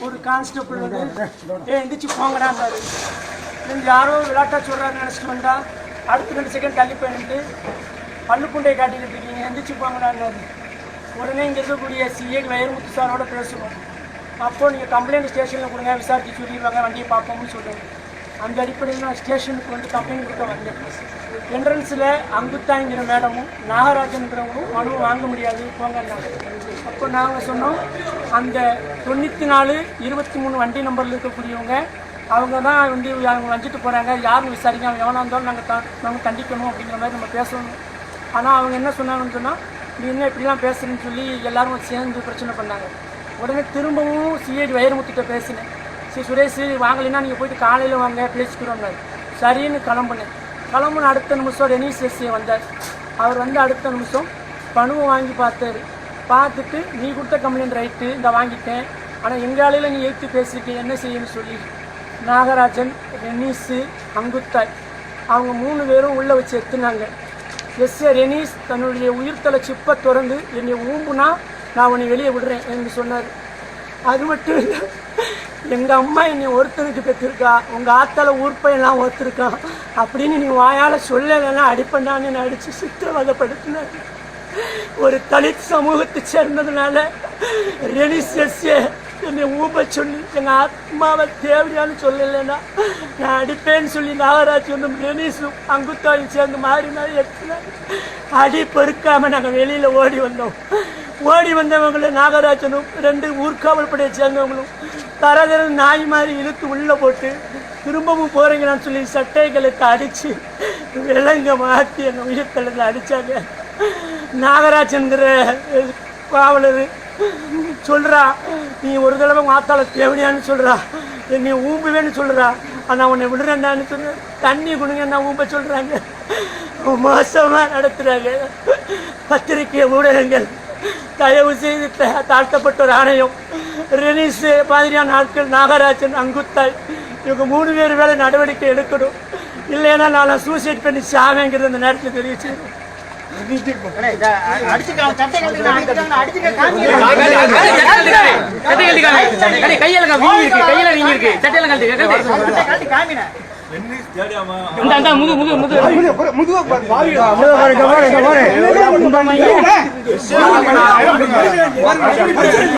ஒரு கான்ஸ்டபிள் வந்து எந்திரிச்சு போங்கடான்னாரு. யாரோ விளையாட்டா சொல்கிறாரு நினச்சிட்டு வந்தா அடுத்த 2 செகண்ட் தள்ளி போயிட்டு பல்லுக்குண்டையை காட்டிக்கிட்டு இருக்கீங்க எந்திரிச்சு போங்கடான்னாரு. உடனே இங்கே இருக்கக்கூடிய சிஏ வைரமுத்து சாரோட பேசணும். அப்போது நீங்கள் கம்ப்ளைண்ட் ஸ்டேஷனில் கொடுங்க, விசாரிச்சு சொல்லிடுவாங்க, வண்டியை பார்ப்போம்னு சொல்லுங்கள். அந்த அடிப்படையில் நான் ஸ்டேஷனுக்கு வந்து கம்ப்ளைண்ட் கொடுக்க வந்தேன். என்ட்ரன்ஸில் அங்குத்தாங்கிற மேடமும் நாகராஜன்றவங்களும் மனு வாங்க முடியாது போங்கன்னாங்க. அப்போ நாங்கள் சொன்னோம், அந்த 94-23 வண்டி நம்பரில் இருக்கக்கூடியவங்க அவங்க தான் வந்து அவங்க வஞ்சிட்டு போகிறாங்க, யாருன்னு விசாரிங்க, அவங்க எவனாக இருந்தாலும் நாங்கள் கண்டிக்கணும் அப்படிங்கிற மாதிரி நம்ம பேசணும். ஆனால் அவங்க என்ன சொன்னாங்கன்னு சொன்னால், நீ என்ன இப்படிலாம் பேசுகிறேன்னு சொல்லி எல்லோரும் சேர்ந்து பிரச்சனை பண்ணாங்க. உடனே திரும்பவும் சிஐடி வைரமுத்திட்ட பேசினேன். சரி சுரேஷ் வாங்கலைன்னா நீங்கள் போயிட்டு காலையில் வாங்க பேசிக்கிறோம்னாரு. சரின்னு கிளம்புன அடுத்த நிமிஷம் ரெனீஸ் எஸ்ஏ வந்தார். அவர் வந்து அடுத்த நிமிஷம் பணுவை வாங்கி பார்த்தாரு. பார்த்துட்டு நீ கொடுத்த கம்ப்ளைண்ட் ரைட்டு இந்த வாங்கிட்டேன், ஆனால் எங்கள் ஆலையில் நீ ஏற்று பேசியிருக்கேன், என்ன செய்யணும்னு சொல்லி நாகராஜன், ரெனீஸு, அங்குத்தாய் அவங்க 3 பேரும் உள்ளே வச்சு எடுத்துனாங்க. எஸ்ஏ ரெனீஸ் தன்னுடைய உயிர்த்தலை சிப்பை திறந்து என்னை ஊம்புனா நான் உன்னை வெளியே விடுறேன் என்று சொன்னார். அது மட்டும் இல்லை, எங்கள் அம்மா என்னை ஒருத்தனுக்கு பெற்றிருக்கா, உங்கள் ஆத்தால ஊர்ப்பையெல்லாம் ஒருத்தருக்கான் அப்படின்னு நீ வாயால் சொல்லலைன்னா அடிப்பண்டான்னு என்னை அடித்து சித்திரவதைப்படுத்தினார். ஒரு தலித் சமூகத்தை சேர்ந்ததுனால ரெனீஸ் எஸ்ஏ என்னை ஊப்ப சொல்லி எங்கள் ஆத்மாவை தேவையான்னு சொல்லலைன்னா நான் அடிப்பேன்னு சொல்லி நாகராஜனும் ரெனீஸும் அங்குத்தாயும் சேர்ந்து மாறி எடுத்துனாங்க. அடி பொறுக்காமல் நாங்கள் வெளியில் ஓடி வந்தோம். ஓடி வந்தவங்களை நாகராஜனும் 2 ஊர்காவல் படையை சேர்ந்தவங்களும் தரதர நாய் மாதிரி இழுத்து உள்ளே போட்டு திரும்பவும் போகிறீங்களான்னு சொல்லி சட்டைகளுக்கு அடித்து விலங்க மாற்றி எங்கள் உயிர்த்தலத்தில் அடித்தாங்க. நாகராஜன்கிற காவலர் சொல்கிறா, நீ ஒரு தடவை மாத்தால தேவடியான்னு சொல்கிறா, என்னை ஊம்புவேன்னு சொல்கிறா, ஆனால் உன்னை விடுறேன்டான்னு சொன்ன தண்ணி கொடுங்கன்னா ஊம்ப சொல்கிறாங்க. மோசமாக நடத்துகிறாங்க. பத்திரிகை ஊடகங்கள் தயவு செய்து தாழ்த்தப்பட்ட ஒரு ஆணையம் ரெனீஸ் மாதிரியான ஆட்கள் நாகராஜன், அங்குத்தாய் இவங்க 3 பேர் வேலை நடவடிக்கை எடுக்கணும். இல்லைன்னா நான் சூசைட் பண்ணி சாவேங்கிறது அந்த நேரத்தில் தெரிவிச்சு